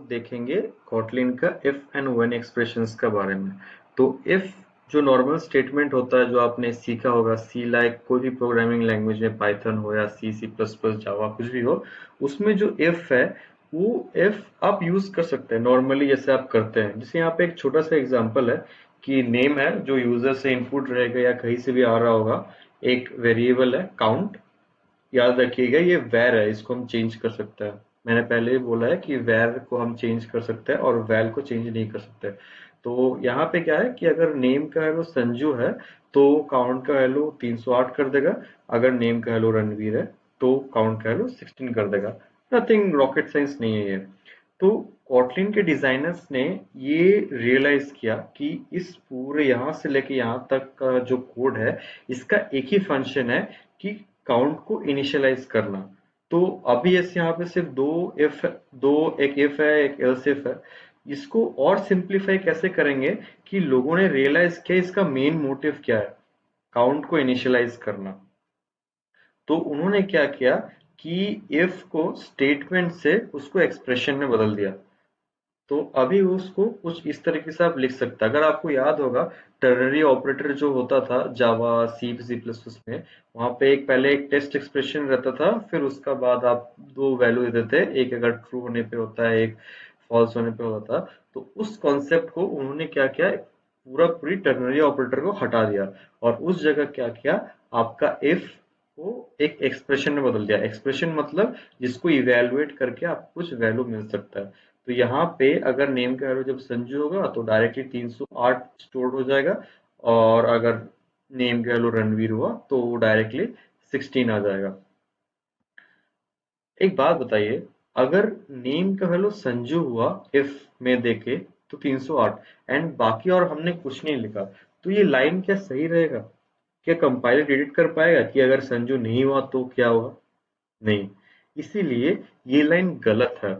देखेंगे कॉटलिन का if and when expressions का बारे में। तो इफ जो नॉर्मल स्टेटमेंट होता है जो आपने सीखा होगा, सी लाइक कोई भी प्रोग्रामिंग लैंग्वेज में, पाइथन हो या सी सी प्लस प्लस जावा कुछ भी हो, उसमें जो इफ है वो इफ आप यूज कर सकते हैं नॉर्मली जैसे आप करते हैं। जैसे यहाँ पे एक छोटा सा एग्जांपल है कि नेम है जो यूजर से इनपुट रहेगा या कहीं से भी आ रहा होगा, एक वेरिएबल है काउंट। याद रखिएगा ये वैर है, इसको हम चेंज कर सकते हैं। मैंने पहले ही बोला है कि वैर को हम चेंज कर सकते हैं और वैल को चेंज नहीं कर सकते। तो यहाँ पे क्या है कि अगर नेम का वैल्यू संजू है तो काउंट का वैल्यू 308 कर देगा। अगर नेम का वैल्यू रणवीर है तो काउंट का वैल्यू 16 कर देगा। नथिंग रॉकेट साइंस नहीं है ये। तो कॉटलिन के डिजाइनर्स ने ये रियलाइज किया कि इस पूरे यहाँ से लेके यहाँ तक का जो कोड है, इसका एक ही फंक्शन है कि काउंट को इनिशियलाइज करना। तो अभी ऐसे यहाँ पे सिर्फ दो एक इफ है एक एल्स इफ है। इसको और सिंप्लीफाई कैसे करेंगे कि लोगों ने रियलाइज किया इसका मेन मोटिव क्या है, काउंट को इनिशियलाइज करना। तो उन्होंने क्या किया कि इफ को स्टेटमेंट से उसको एक्सप्रेशन में बदल दिया। तो अभी उसको कुछ इस तरीके से आप लिख सकते हैं। अगर आपको याद होगा टर्नरी ऑपरेटर जो होता था जावा सी सी प्लस प्लस में, वहां पे एक पहले एक टेस्ट एक्सप्रेशन रहता था, फिर उसका बाद आप दो वैल्यू देते थे, एक अगर ट्रू होने पे होता है, एक फॉल्स होने पे होता था। तो उस कॉन्सेप्ट को उन्होंने क्या किया, पूरी टर्नरी ऑपरेटर को हटा दिया और उस जगह क्या किया, आपका इफ को एक एक्सप्रेशन में बदल दिया। एक्सप्रेशन मतलब जिसको इवेलुएट करके आपको कुछ वैल्यू मिल सकता है। तो यहाँ पे अगर नेम का वैल्यू जब संजू होगा तो डायरेक्टली 308 स्टोर हो जाएगा, और अगर नेम का वैल्यू रणवीर हुआ तो डायरेक्टली 16 आ जाएगा। एक बात बताइए, अगर नेम का वैल्यू संजू हुआ इफ में देखे तो 308 एंड बाकी और हमने कुछ नहीं लिखा, तो ये लाइन क्या सही रहेगा? क्या कंपाइलर एडिट कर पाएगा कि अगर संजू नहीं हुआ तो क्या हुआ? नहीं। इसीलिए ये लाइन गलत है,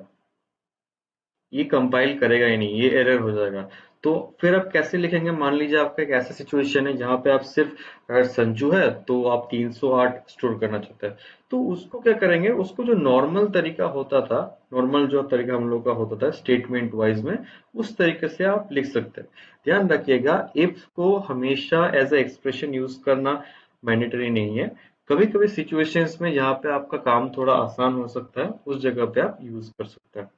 ये कंपाइल करेगा ही नहीं, ये एरर हो जाएगा। तो फिर आप कैसे लिखेंगे? मान लीजिए आपका एक ऐसा सिचुएशन है जहां पे आप सिर्फ, अगर संजू है तो आप 308 स्टोर करना चाहते हैं, तो उसको क्या करेंगे, उसको जो नॉर्मल तरीका होता था, नॉर्मल जो तरीका हम लोग का होता था स्टेटमेंट वाइज में, उस तरीके से आप लिख सकते हैं। ध्यान रखिएगा, इफ को हमेशा एज ए एक्सप्रेशन यूज करना मैंडेटरी नहीं है। कभी कभी सिचुएशंस में जहाँ पे आपका काम थोड़ा आसान हो सकता है, उस जगह पे आप यूज कर सकते हैं।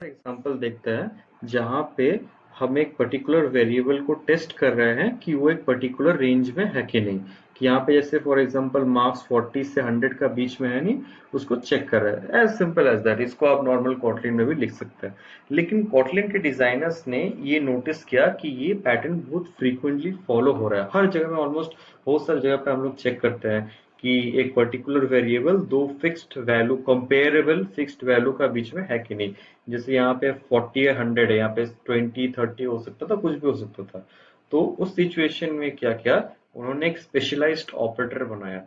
एग्जांपल देखते हैं जहां पे हम एक पर्टिकुलर वेरिएबल को टेस्ट कर रहे हैं कि वो एक पर्टिकुलर रेंज में है कि नहीं। कि यहाँ पे जैसे फॉर एग्जांपल मार्क्स 40 से 100 का बीच में है नहीं, उसको चेक कर रहे हैं। एज सिंपल एज दैट, इसको आप नॉर्मल कॉटलिन में भी लिख सकते हैं। लेकिन कॉटलिन के डिजाइनर्स ने ये नोटिस किया कि ये पैटर्न बहुत फ्रीक्वेंटली फॉलो हो रहा है हर जगह में, ऑलमोस्ट बहुत सारी जगह पे हम लोग चेक करते हैं कि एक पर्टिकुलर वेरिएबल दो fixed value, comparable fixed value का बीच में है कि नहीं। जैसे यहाँ पे 40 या 100 है, यहाँ पे 20 30 हो सकता था, कुछ भी हो सकता था। तो उस सिचुएशन में क्या किया, उन्होंने एक स्पेशलाइज्ड ऑपरेटर बनाया,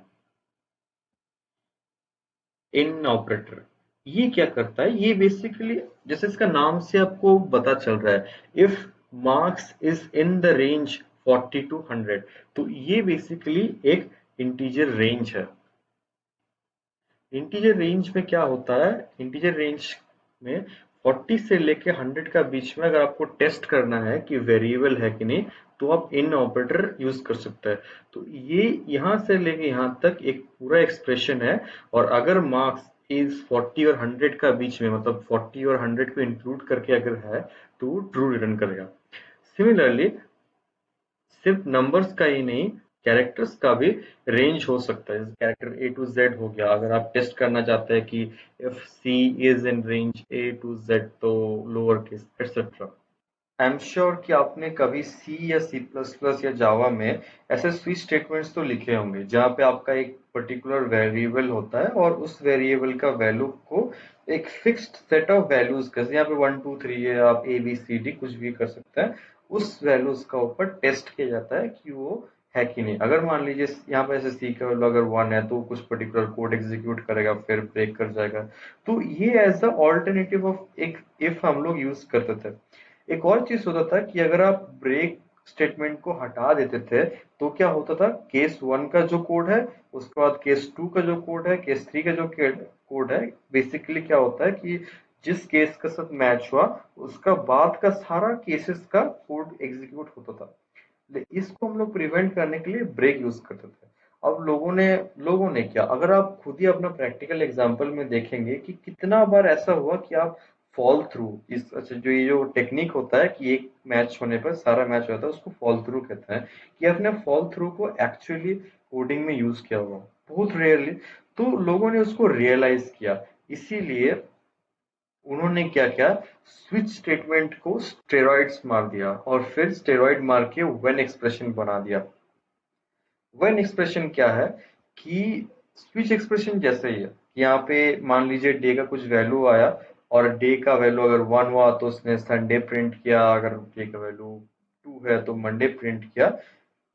इन ऑपरेटर। ये क्या करता है, ये बेसिकली जैसे इसका नाम से आपको पता चल रहा है, if marks is in the range 40 to 100, तो ये बेसिकली एक इंटीजर रेंज है। इंटीजर रेंज में क्या होता है, इंटीजर रेंज में 40 से लेके 100 का बीच में अगर आपको टेस्ट करना है कि वेरिएबल है कि नहीं, तो आप इन ऑपरेटर यूज कर सकते हैं। तो ये यहाँ से लेके यहाँ तक एक पूरा एक्सप्रेशन है, और अगर मार्क्स इज 40 और 100 का बीच में, मतलब 40 और 100 को इंक्लूड करके अगर है, तो वो ट्रू रिटर्न करेगा। सिमिलरली सिर्फ नंबर्स का ही नहीं, कैरेक्टर्स का भी रेंज हो सकता है। जैसे कैरेक्टर ए टू जेड हो गया, अगर आप टेस्ट करना चाहते हैं कि if C is in range A to Z, तो lower case etcetera. I am sure कि आपने कभी सी या सी प्लस प्लस या जावा में ऐसे स्विच स्टेटमेंट्स तो लिखे होंगे जहाँ पे आपका एक पर्टिकुलर वेरिएबल होता है और उस वेरिएबल का वैल्यू को एक फिक्स्ड सेट ऑफ वैल्यूज, जैसे यहाँ पे 1 2 3 है, आप ए बी सी डी कुछ भी कर सकते हैं, उस वैल्यूज का ऊपर टेस्ट किया जाता है कि वो है कि नहीं। अगर मान लीजिए यहाँ पे ऐसे सी का वैल्यू अगर 1 है तो कुछ पर्टिकुलर कोड एग्जीक्यूट करेगा, फिर ब्रेक कर जाएगा। तो ये एज अ ऑल्टरनेटिव ऑफ एक इफ हम लोग यूज करते थे। एक और चीज होता था कि अगर आप ब्रेक स्टेटमेंट को हटा देते थे तो क्या होता था, केस 1 का जो कोड है, उसके बाद केस 2 का जो कोड है, केस 3 का जो कोड है, बेसिकली क्या होता है कि जिस केस का साथ मैच हुआ उसका बाद का सारा केसेस का कोड एग्जीक्यूट होता था। इसको हम लोग प्रिवेंट करने के लिए ब्रेक यूज करते थे। अब लोगों ने क्या, अगर आप खुद ही अपना प्रैक्टिकल एग्जांपल में देखेंगे कि कितना बार ऐसा हुआ कि आप फॉल थ्रू इस अच्छा जो ये जो टेक्निक होता है कि एक मैच होने पर सारा मैच होता है उसको फॉल थ्रू कहते हैं, कि आपने फॉल थ्रू को एक्चुअली कोडिंग में यूज किया हुआ बहुत रेयरली। तो लोगों ने उसको रियलाइज किया, इसीलिए उन्होंने क्या किया, स्विच स्टेटमेंट को स्टेरॉइड्स मार दिया और फिर स्टेरॉइड मार के व्हेन एक्सप्रेशन बना दिया। व्हेन एक्सप्रेशन क्या है कि स्विच एक्सप्रेशन जैसे ही है, यहाँ पे मान लीजिए डे का कुछ वैल्यू आया और डे का वैल्यू अगर 1 हुआ तो उसने संडे प्रिंट किया, अगर डे का वैल्यू 2 है तो मंडे प्रिंट किया।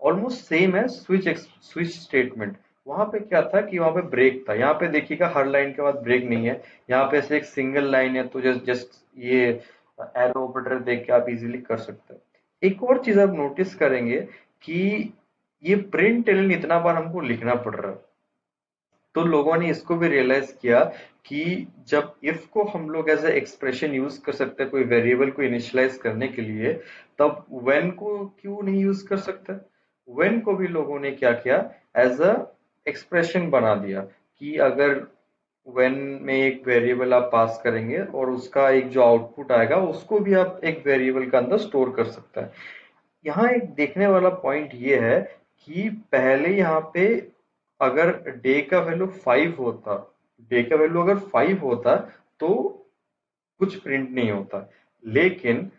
ऑलमोस्ट सेम है स्विच स्टेटमेंट। वहां पे क्या था कि वहां पे ब्रेक था, यहाँ पे देखिएगा हर लाइन के बाद ब्रेक नहीं है, यहाँ पे से एक सिंगल लाइन है, तो जस्ट जस्ट ये एरो ऑपरेटर देख के आप इजीली कर सकते हैं। एक और चीज आप नोटिस करेंगे कि ये प्रिंट एलन इतना बार हमको लिखना पड़ रहा है, तो लोगों ने इसको भी रियलाइज किया कि जब इफ को हम लोग एज ए एक्सप्रेशन यूज कर सकते हैं कोई वेरिएबल को इनिशियलाइज करने के लिए, तब व्हेन को क्यों नहीं यूज कर सकते। व्हेन को भी लोगों ने क्या किया, एज अ एक्सप्रेशन बना दिया कि अगर व्हेन में एक वेरिएबल आप पास करेंगे और उसका एक जो आउटपुट आएगा उसको भी आप एक वेरिएबल के अंदर स्टोर कर सकते हैं। यहाँ एक देखने वाला पॉइंट ये है कि पहले यहाँ पे अगर डे का वैल्यू 5 होता, डे का वैल्यू अगर 5 होता तो कुछ प्रिंट नहीं होता। लेकिन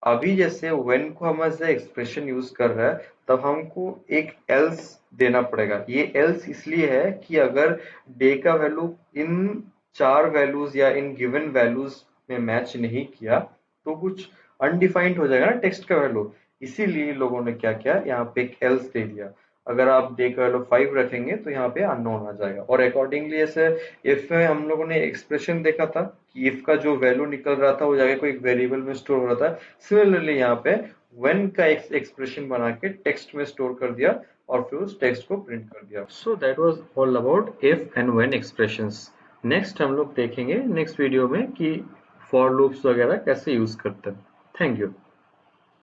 अभी जैसे व्हेन को हम एज एक्सप्रेशन यूज कर रहा है, तब हमको एक एल्स देना पड़ेगा। ये एल्स इसलिए है कि अगर डे का वैल्यू इन चार वैल्यूज या इन गिवन वैल्यूज में मैच नहीं किया तो कुछ अनडिफाइंड हो जाएगा ना टेक्स्ट का वैल्यू। इसीलिए लोगों ने क्या किया, यहाँ पे एक एल्स दे दिया। अगर आप डे का वैल्यू 5 रखेंगे तो यहाँ पे अननोन आ जाएगा, और अकॉर्डिंगली ऐसे इफ में हम लोगों ने एक्सप्रेशन देखा था कि इफ का जो वैल्यू निकल रहा था वो जाके कोई वेरिएबल में स्टोर हो रहा था। सिमिलरली यहाँ पे व्हेन का एक्सप्रेशन बना के टेक्स्ट में स्टोर कर दिया और फिर उस टेक्स्ट को प्रिंट कर दिया। So that was all about if and when expressions. Next हम लोग देखेंगे नेक्स्ट वीडियो में कि फॉर लूप्स वगैरह कैसे यूज करते हैं। Thank you.